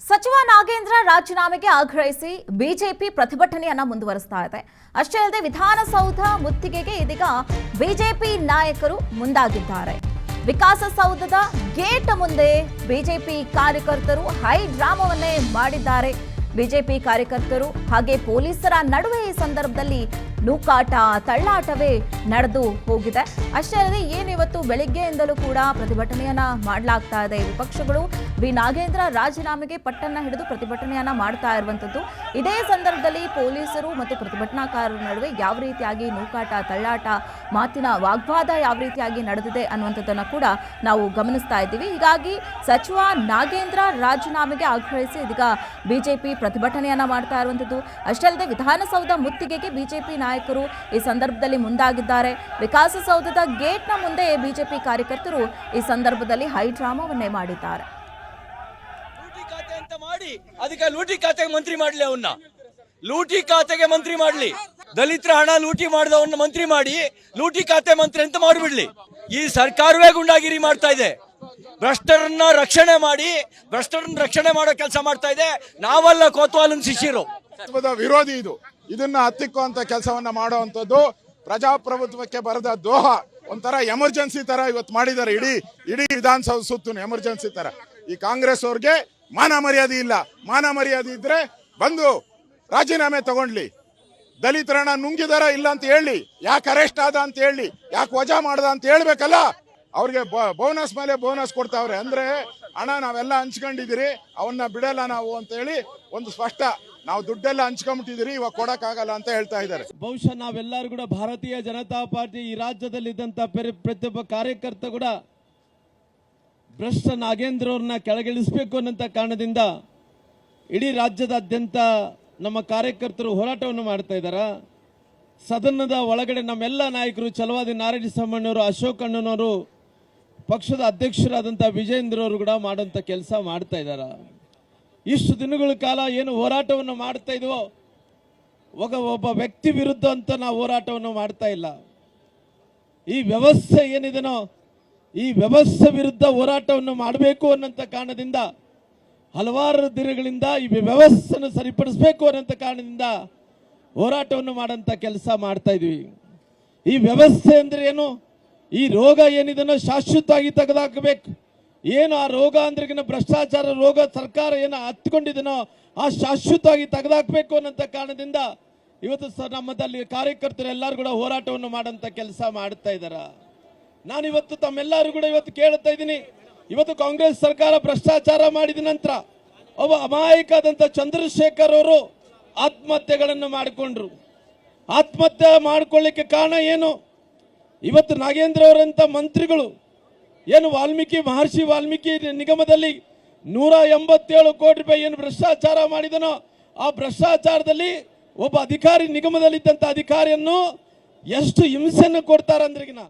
ಸಚಿವ ನಾಗೇಂದ್ರ ರಾಜೀನಾಮೆಗೆ ಆಗ್ರಹಿಸಿ ಬಿಜೆಪಿ ಪ್ರತಿಭಟನೆಯನ್ನ ಮುಂದುವರಿಸ್ತಾ ಇದೆ. ಅಷ್ಟೇ ಅಲ್ಲದೆ ವಿಧಾನಸೌಧ ಮುತ್ತಿಗೆಗೆ ಇದೀಗ ಬಿಜೆಪಿ ನಾಯಕರು ಮುಂದಾಗಿದ್ದಾರೆ. ವಿಕಾಸಸೌಧದ ಗೇಟ್ ಮುಂದೆ ಬಿಜೆಪಿ ಕಾರ್ಯಕರ್ತರು ಹೈ ಡ್ರಾಮಾವನ್ನೇ ಮಾಡಿದ್ದಾರೆ. ಬಿಜೆಪಿ ಕಾರ್ಯಕರ್ತರು ಹಾಗೆ ಪೊಲೀಸರ ನಡುವೆ ಈ ಸಂದರ್ಭದಲ್ಲಿ ನೂಕಾಟ ತಳ್ಳಾಟವೇ ನಡೆದು ಹೋಗಿದೆ. ಅಷ್ಟೇ ಅಲ್ಲದೆ ಏನಿವತ್ತು ಬೆಳಿಗ್ಗೆಯಿಂದಲೂ ಕೂಡ ಪ್ರತಿಭಟನೆಯನ್ನ ಮಾಡಲಾಗ್ತಾ ಇದೆ. ವಿಪಕ್ಷಗಳು ಬಿ ನಾಗೇಂದ್ರ ರಾಜೀನಾಮೆಗೆ ಪಟ್ಟನ್ನ ಹಿಡಿದು ಪ್ರತಿಭಟನೆಯನ್ನ ಮಾಡ್ತಾ ಇರುವಂತದ್ದು. ಇದೇ ಸಂದರ್ಭದಲ್ಲಿ ಪೊಲೀಸರು ಮತ್ತು ಪ್ರತಿಭಟನಾಕಾರರ ನಡುವೆ ಯಾವ ರೀತಿಯಾಗಿ ನೂಕಾಟ ತಳ್ಳಾಟ ಮಾತಿನ ವಾಗ್ವಾದ ಯಾವ ರೀತಿಯಾಗಿ ನಡೆದಿದೆ ಅನ್ನುವಂಥದ್ದನ್ನು ಕೂಡ ನಾವು ಗಮನಿಸ್ತಾ ಇದ್ದೀವಿ. ಹೀಗಾಗಿ ಸಚಿವ ನಾಗೇಂದ್ರ ರಾಜೀನಾಮೆಗೆ ಆಗ್ರಹಿಸಿ ಇದೀಗ ಬಿಜೆಪಿ ಪ್ರತಿಭಟನೆಯನ್ನ ಮಾಡ್ತಾ ಇರುವಂತದ್ದು. ಅಷ್ಟೇ ಅಲ್ಲದೆ ವಿಧಾನಸೌಧ ಮುತ್ತಿಗೆಗೆ ಬಿಜೆಪಿ ನಾಯಕರು ಈ ಸಂದರ್ಭದಲ್ಲಿ ಮುಂದಾಗಿದ್ದಾರೆ. ವಿಕಾಸಸೌಧದ ಗೇಟ್ನ ಮುಂದೆ ಬಿಜೆಪಿ ಕಾರ್ಯಕರ್ತರು ಈ ಸಂದರ್ಭದಲ್ಲಿ ಹೈ ಡ್ರಾಮಾವನ್ನೇ ಮಾಡಿದ್ದಾರೆ. ಅದಕ್ಕೆ ಲೂಟಿ ಖಾತೆಗೆ ಮಂತ್ರಿ ಮಾಡ್ಲಿ, ಅವನ್ನ ಲೂಟಿ ಖಾತೆಗೆ ಮಂತ್ರಿ ಮಾಡ್ಲಿ. ದಲಿತರ ಹಣ ಲೂಟಿ ಮಾಡಿದವನ್ನ ಮಂತ್ರಿ ಮಾಡಿ ಲೂಟಿ ಖಾತೆ ಮಂತ್ರಿ ಅಂತ ಮಾಡಿಬಿಡ್ಲಿ. ಈ ಸರ್ಕಾರವೇ ಗುಂಡಾಗಿರಿ ಮಾಡ್ತಾ ಇದೆ. ಭ್ರಷ್ಟರನ್ನ ರಕ್ಷಣೆ ಮಾಡಿ ಭ್ರಷ್ಟರನ್ನ ರಕ್ಷಣೆ ಮಾಡೋ ಕೆಲಸ ಮಾಡ್ತಾ ಇದೆ. ನಾವಲ್ಲ ಕೋತ್ವಾಲನ್ ಶಿಷ್ಯರು. ವಿರೋಧಿ ಇದನ್ನ ಹತ್ತಿಕ್ಕುವಂತ ಕೆಲಸವನ್ನ ಮಾಡುವಂತದ್ದು ಪ್ರಜಾಪ್ರಭುತ್ವಕ್ಕೆ ಬರದ ದೋಹ. ಒಂಥರ ಎಮರ್ಜೆನ್ಸಿ ತರ ಇವತ್ತು ಮಾಡಿದ್ದಾರೆ. ಇಡೀ ವಿಧಾನಸೌಧ ಸುತ್ತೂ ಎಮರ್ಜೆನ್ಸಿ ತರ. ಈ ಕಾಂಗ್ರೆಸ್ ಅವ್ರಿಗೆ ಮಾನ ಮರ್ಯಾದೆ ಇಲ್ಲ. ಮಾನ ಮರ್ಯಾದೆ ಇದ್ರೆ ಬಂದು ರಾಜೀನಾಮೆ ತಗೊಂಡ್ಲಿ. ದಲಿತರನ್ನ ನುಂಗಿದಾರ ಇಲ್ಲ ಅಂತ ಹೇಳಿ, ಯಾಕೆ ಅರೆಸ್ಟ್ ಆದ ಅಂತ ಹೇಳಿ, ಯಾಕೆ ವಜಾ ಮಾಡ್ದ ಅಂತ ಹೇಳ್ಬೇಕಲ್ಲ. ಅವ್ರಿಗೆ ಬೋನಸ್ ಮೇಲೆ ಬೋನಸ್ ಕೊಡ್ತಾವ್ರೆ. ಅಂದ್ರೆ ಹಣ ನಾವೆಲ್ಲ ಹಂಚ್ಕೊಂಡಿದ್ದೀರಿ, ಅವನ್ನ ಬಿಡಲ್ಲ ನಾವು ಅಂತ ಹೇಳಿ ಒಂದು ಸ್ಪಷ್ಟ. ನಾವು ದುಡ್ಡೆಲ್ಲ ಹಂಚ್ಕೊಂಡ್ಬಿಟ್ಟಿದ್ದೀರಿ, ಇವಾಗ ಕೊಡಕ್ಕಾಗಲ್ಲ ಅಂತ ಹೇಳ್ತಾ ಇದ್ದಾರೆ. ಬಹುಶಃ ನಾವೆಲ್ಲರೂ ಕೂಡ ಭಾರತೀಯ ಜನತಾ ಪಾರ್ಟಿ ಈ ರಾಜ್ಯದಲ್ಲಿದ್ದಂತ ಪ್ರತಿಯೊಬ್ಬ ಕಾರ್ಯಕರ್ತ ಕೂಡ ಭ್ರಷ್ಟ ನಾಗೇಂದ್ರ ಅವ್ರನ್ನ ಕೆಳಗಿಳಿಸಬೇಕು ಅನ್ನೋ ಕಾರಣದಿಂದ ಇಡೀ ರಾಜ್ಯದಾದ್ಯಂತ ನಮ್ಮ ಕಾರ್ಯಕರ್ತರು ಹೋರಾಟವನ್ನು ಮಾಡ್ತಾ ಇದ್ದಾರೆ. ಸದನದ ಒಳಗಡೆ ನಮ್ಮೆಲ್ಲ ನಾಯಕರು ಛಲವಾದಿ ನಾರಾಯಣ ಸ್ವಾಮಣ್ಣವರು, ಅಶೋಕ್ ಅಣ್ಣನವರು, ಪಕ್ಷದ ಅಧ್ಯಕ್ಷರಾದಂಥ ವಿಜೇಂದ್ರ ಅವರು ಕೂಡ ಮಾಡುವಂಥ ಕೆಲಸ ಮಾಡ್ತಾ ಇದ್ದಾರೆ. ಇಷ್ಟು ದಿನಗಳ ಕಾಲ ಏನು ಹೋರಾಟವನ್ನು ಮಾಡ್ತಾ ಇದ್ವೋ, ಒಬ್ಬ ವ್ಯಕ್ತಿ ವಿರುದ್ಧ ಅಂತ ನಾವು ಹೋರಾಟವನ್ನು ಮಾಡ್ತಾ ಇಲ್ಲ. ಈ ವ್ಯವಸ್ಥೆ ಏನಿದೆನೋ ಈ ವ್ಯವಸ್ಥೆ ವಿರುದ್ಧ ಹೋರಾಟವನ್ನು ಮಾಡಬೇಕು ಅನ್ನೋಂಥ ಕಾರಣದಿಂದ ಹಲವಾರು ದಿನಗಳಿಂದ ಈ ವ್ಯವಸ್ಥೆಯನ್ನು ಸರಿಪಡಿಸಬೇಕು ಅನ್ನೋಂಥ ಕಾರಣದಿಂದ ಹೋರಾಟವನ್ನು ಮಾಡೋಂಥ ಕೆಲಸ ಮಾಡ್ತಾ ಇದ್ವಿ. ಈ ವ್ಯವಸ್ಥೆ ಅಂದ್ರೆ ಏನು? ಈ ರೋಗ ಏನಿದೆನೋ ಶಾಶ್ವತವಾಗಿ ತೆಗೆದುಹಾಕಬೇಕು. ಏನು ಆ ರೋಗ ಅಂದ್ರಿಗಿನ ಭ್ರಷ್ಟಾಚಾರ ರೋಗ ಸರ್ಕಾರ ಏನು ಹತ್ಕೊಂಡಿದೆನೋ ಆ ಶಾಶ್ವತವಾಗಿ ತೆಗೆದುಹಾಕಬೇಕು ಅನ್ನೋಂಥ ಕಾರಣದಿಂದ ಇವತ್ತು ನಮ್ಮದಲ್ಲಿ ಕಾರ್ಯಕರ್ತರು ಎಲ್ಲರೂ ಕೂಡ ಹೋರಾಟವನ್ನು ಮಾಡೋಂಥ ಕೆಲಸ ಮಾಡ್ತಾ ಇದ್ದಾರೆ. ನಾನಿವತ್ತು ತಮ್ಮೆಲ್ಲರೂ ಕೂಡ ಇವತ್ತು ಕೇಳ್ತಾ ಇದ್ದೀನಿ. ಇವತ್ತು ಕಾಂಗ್ರೆಸ್ ಸರ್ಕಾರ ಭ್ರಷ್ಟಾಚಾರ ಮಾಡಿದ ನಂತರ ಒಬ್ಬ ಅಮಾಯಕವಾದಂಥ ಚಂದ್ರಶೇಖರ್ ಅವರು ಆತ್ಮಹತ್ಯೆಗಳನ್ನು ಮಾಡಿಕೊಂಡ್ರು. ಆತ್ಮಹತ್ಯೆ ಮಾಡಿಕೊಳ್ಳಿಕ್ಕೆ ಕಾರಣ ಏನು? ಇವತ್ತು ನಾಗೇಂದ್ರ ಅವರಂಥ ಮಂತ್ರಿಗಳು ಏನು ಮಹರ್ಷಿ ವಾಲ್ಮೀಕಿ ನಿಗಮದಲ್ಲಿ 187 ಕೋಟಿ ರೂಪಾಯಿ ಏನು ಭ್ರಷ್ಟಾಚಾರ ಮಾಡಿದನೋ ಆ ಭ್ರಷ್ಟಾಚಾರದಲ್ಲಿ ಒಬ್ಬ ಅಧಿಕಾರಿ ನಿಗಮದಲ್ಲಿದ್ದಂಥ ಅಧಿಕಾರಿಯನ್ನು ಎಷ್ಟು ಹಿಂಸೆಯನ್ನು ಕೊಡ್ತಾರಂದ್ರಿಗಿನ